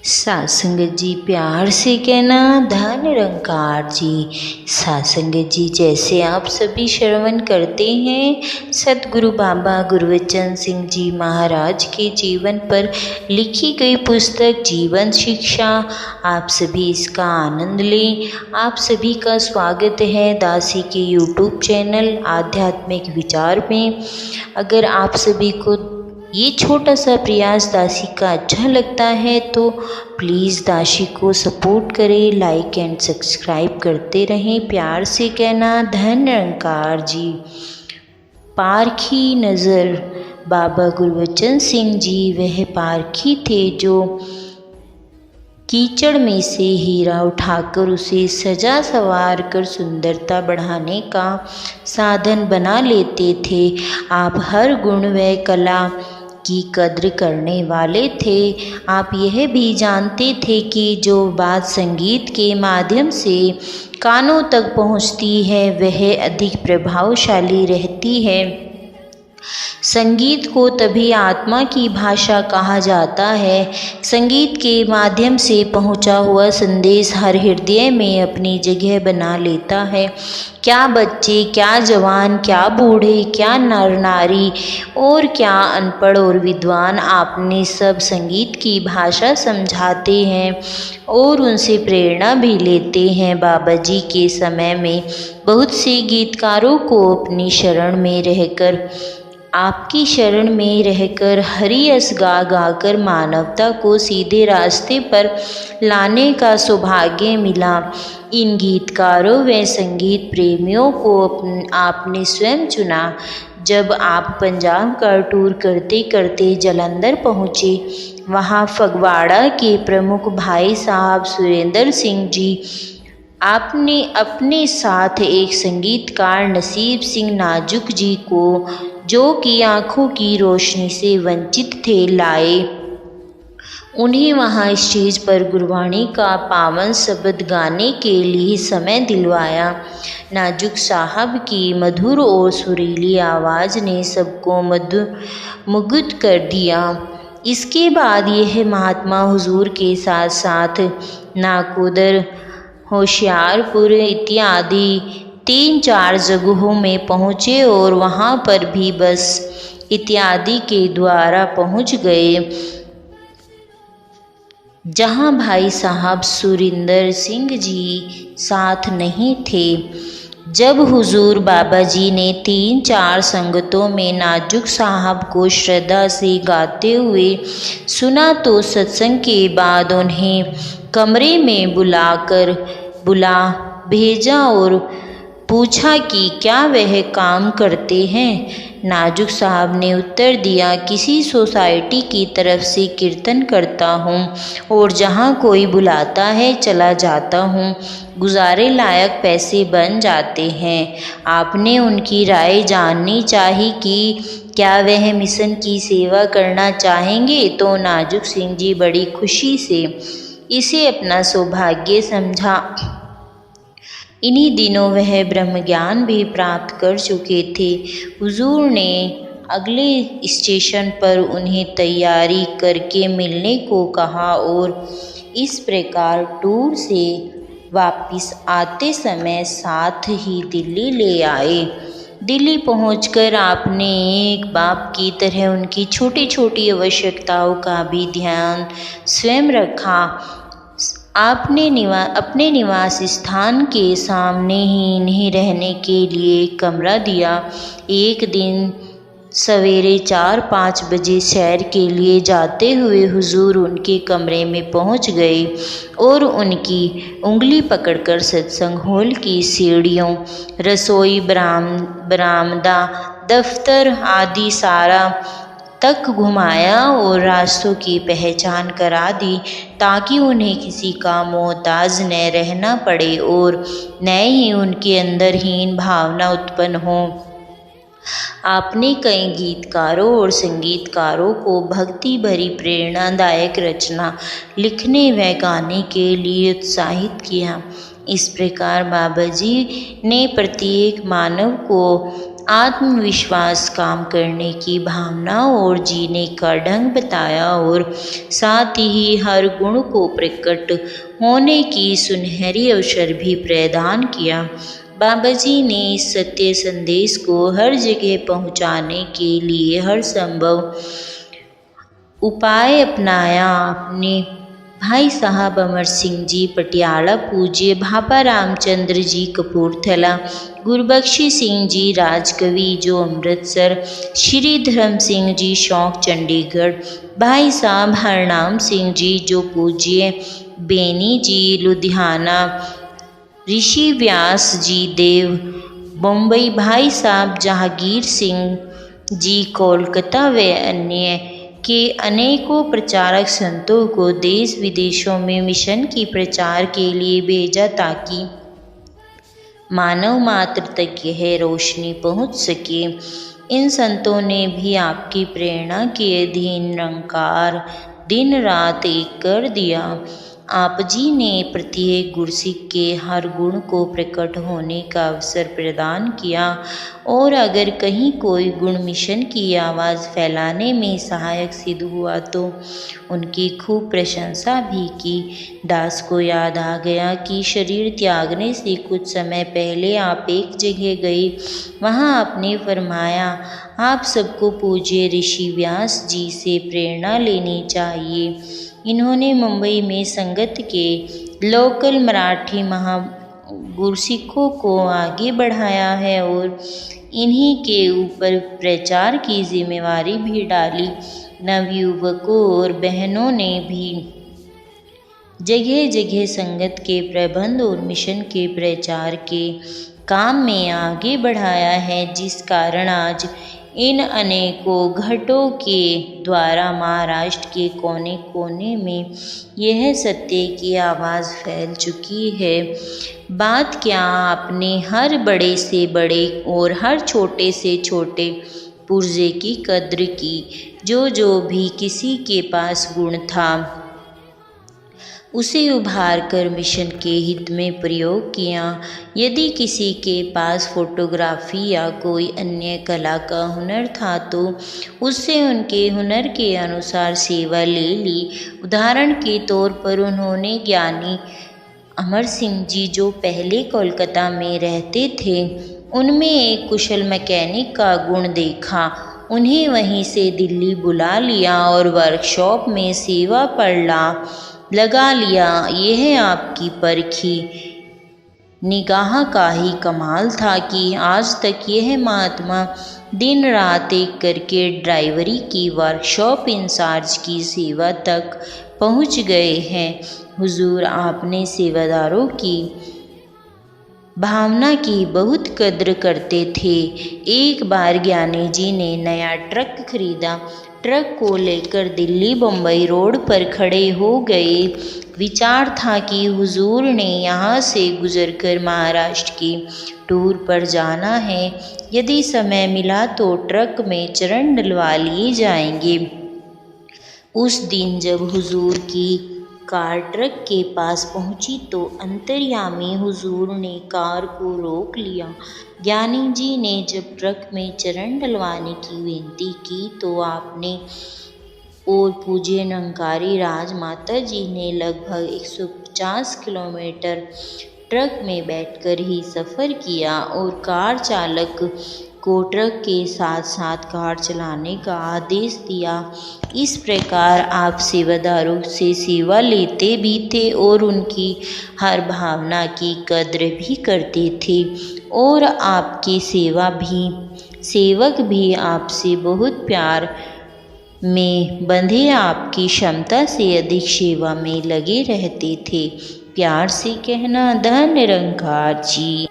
सासंगत जी प्यार से कहना धन निरंकार जी। सासंगत जी, जैसे आप सभी श्रवण करते हैं सतगुरु बाबा गुरबचन सिंह जी महाराज के जीवन पर लिखी गई पुस्तक जीवन शिक्षा, आप सभी इसका आनंद लें। आप सभी का स्वागत है दासी के यूट्यूब चैनल आध्यात्मिक विचार में। अगर आप सभी को ये छोटा सा प्रयास दासी का अच्छा लगता है तो प्लीज़ दासी को सपोर्ट करें, लाइक एंड सब्सक्राइब करते रहें। प्यार से कहना धन निरंकार जी। पारखी नज़र बाबा गुरबचन सिंह जी वह पारखी थे जो कीचड़ में से हीरा उठाकर उसे सजा सवार कर सुंदरता बढ़ाने का साधन बना लेते थे। आप हर गुण व कला की कद्र करने वाले थे। आप यह भी जानते थे कि जो बात संगीत के माध्यम से कानों तक पहुंचती है वह अधिक प्रभावशाली रहती है। संगीत को तभी आत्मा की भाषा कहा जाता है। संगीत के माध्यम से पहुंचा हुआ संदेश हर हृदय में अपनी जगह बना लेता है। क्या बच्चे, क्या जवान, क्या बूढ़े, क्या नर नारी और क्या अनपढ़ और विद्वान, आपने सब संगीत की भाषा समझाते हैं और उनसे प्रेरणा भी लेते हैं। बाबा जी के समय में बहुत से गीतकारों को अपनी शरण में रहकर आपकी शरण में रहकर हरियस गा गाकर मानवता को सीधे रास्ते पर लाने का सौभाग्य मिला। इन गीतकारों व संगीत प्रेमियों को आपने स्वयं चुना। जब आप पंजाब का टूर करते करते जालंधर पहुँचे, वहाँ फगवाड़ा के प्रमुख भाई साहब सुरेंद्र सिंह जी, आपने अपने साथ एक संगीतकार नसीब सिंह नाजुक जी को, जो कि आँखों की रोशनी से वंचित थे, लाए। उन्हें वहाँ स्टेज पर गुरबाणी का पावन शब्द गाने के लिए समय दिलवाया। नाजुक साहब की मधुर और सुरीली आवाज़ ने सबको मुग्ध कर दिया। इसके बाद यह महात्मा हुजूर के साथ साथ नाकोदर, होशियारपुर इत्यादि 3-4 जगहों में पहुँचे और वहाँ पर भी बस इत्यादि के द्वारा पहुँच गए, जहाँ भाई साहब सुरिंदर सिंह जी साथ नहीं थे। जब हुजूर बाबा जी ने 3-4 संगतों में नाजुक साहब को श्रद्धा से गाते हुए सुना तो सत्संग के बाद उन्हें कमरे में बुला भेजा और पूछा कि क्या वह काम करते हैं। नाजुक साहब ने उत्तर दिया, किसी सोसाइटी की तरफ से कीर्तन करता हूँ और जहाँ कोई बुलाता है चला जाता हूँ, गुजारे लायक पैसे बन जाते हैं। आपने उनकी राय जाननी चाहिए कि क्या वह मिशन की सेवा करना चाहेंगे। तो नाजुक सिंह जी बड़ी खुशी से इसे अपना सौभाग्य समझा। इन्हीं दिनों वह ब्रह्म ज्ञान भी प्राप्त कर चुके थे। हुजूर ने अगले स्टेशन पर उन्हें तैयारी करके मिलने को कहा और इस प्रकार टूर से वापस आते समय साथ ही दिल्ली ले आए। दिल्ली पहुंचकर आपने एक बाप की तरह उनकी छोटी छोटी आवश्यकताओं का भी ध्यान स्वयं रखा। आपने अपने निवास स्थान के सामने ही इन्हें रहने के लिए एक कमरा दिया। एक दिन सवेरे 4-5 बजे सैर के लिए जाते हुए हुजूर उनके कमरे में पहुंच गए और उनकी उंगली पकड़कर सत्संग हॉल की सीढ़ियों, रसोई, बरामदा, दफ्तर आदि सारा तक घुमाया और रास्तों की पहचान करा दी, ताकि उन्हें किसी का मोहताज न रहना पड़े और न ही उनके अंदर हीन भावना उत्पन्न हो। आपने कई गीतकारों और संगीतकारों को भक्ति भरी प्रेरणादायक रचना लिखने व गाने के लिए उत्साहित किया। इस प्रकार बाबा जी ने प्रत्येक मानव को आत्मविश्वास, काम करने की भावना और जीने का ढंग बताया और साथ ही हर गुण को प्रकट होने की सुनहरी अवसर भी प्रदान किया। बाबा जी ने इस सत्य संदेश को हर जगह पहुंचाने के लिए हर संभव उपाय अपनाया। आपने भाई साहब अमर सिंह जी पटियाला, पूज्य बाबा रामचंद्र जी कपूरथला, गुरबख्शी सिंह जी राजकवि जो अमृतसर, श्री धर्म सिंह जी शौक चंडीगढ़, भाई साहब हरनाम सिंह जी जो पूज्य बेनी जी लुधियाना, ऋषि व्यास जी देव मुंबई, भाई साहब जहांगीर सिंह जी कोलकाता व अन्य के अनेकों प्रचारक संतों को देश विदेशों में मिशन की प्रचार के लिए भेजा ताकि मानव मात्र तक यह रोशनी पहुंच सके। इन संतों ने भी आपकी प्रेरणा के अधीन निरंकार दिन रात एक कर दिया। आप जी ने प्रत्येक गुरसिख के हर गुण को प्रकट होने का अवसर प्रदान किया और अगर कहीं कोई गुण मिशन की आवाज़ फैलाने में सहायक सिद्ध हुआ तो उनकी खूब प्रशंसा भी की। दास को याद आ गया कि शरीर त्यागने से कुछ समय पहले आप एक जगह गए, वहाँ आपने फरमाया आप सबको पूज्य ऋषि व्यास जी से प्रेरणा लेनी चाहिए। इन्होंने मुंबई में संगत के लोकल मराठी गुरसिखों को आगे बढ़ाया है और इन्हीं के ऊपर प्रचार की जिम्मेवारी भी डाली। नवयुवकों और बहनों ने भी जगह जगह संगत के प्रबंध और मिशन के प्रचार के काम में आगे बढ़ाया है, जिस कारण आज इन अनेकों घटों के द्वारा महाराष्ट्र के कोने कोने में यह सत्य की आवाज़ फैल चुकी है। बात क्या, आपने हर बड़े से बड़े और हर छोटे से छोटे पुर्जे की कद्र की। जो भी किसी के पास गुण था उसे उभार कर मिशन के हित में प्रयोग किया। यदि किसी के पास फोटोग्राफी या कोई अन्य कला का हुनर था तो उससे उनके हुनर के अनुसार सेवा ले ली। उदाहरण के तौर पर उन्होंने ज्ञानी अमर सिंह जी जो पहले कोलकाता में रहते थे, उनमें एक कुशल मैकेनिक का गुण देखा। उन्हें वहीं से दिल्ली बुला लिया और वर्कशॉप में सेवा पर लगा लिया। यह आपकी परखी निगाह का ही कमाल था कि आज तक यह महात्मा दिन रात एक करके ड्राइवरी की वर्कशॉप इंचार्ज की सेवा तक पहुंच गए हैं। हुजूर, आपने सेवादारों की भावना की बहुत कद्र करते थे। एक बार ज्ञानी जी ने नया ट्रक खरीदा। ट्रक को लेकर दिल्ली बम्बई रोड पर खड़े हो गए। विचार था कि हुजूर ने यहाँ से गुजरकर महाराष्ट्र की टूर पर जाना है। यदि समय मिला तो ट्रक में चरण डलवा लिए जाएंगे। उस दिन जब हुजूर की कार ट्रक के पास पहुंची तो अंतर्यामी हुजूर ने कार को रोक लिया। ज्ञानी जी ने जब ट्रक में चरण डलवाने की विनती की तो आपने और पूज्य निरंकारी राजमाता जी ने लगभग 150 किलोमीटर ट्रक में बैठकर ही सफ़र किया और कार चालक को ट्रक के साथ साथ कार चलाने का आदेश दिया। इस प्रकार आप सेवादारों से सेवा लेते भी थे और उनकी हर भावना की कद्र भी करते थे और आपके सेवक भी आपसे बहुत प्यार में बंधे आपकी क्षमता से अधिक सेवा में लगे रहते थे। प्यार से कहना, धन निरंकार जी।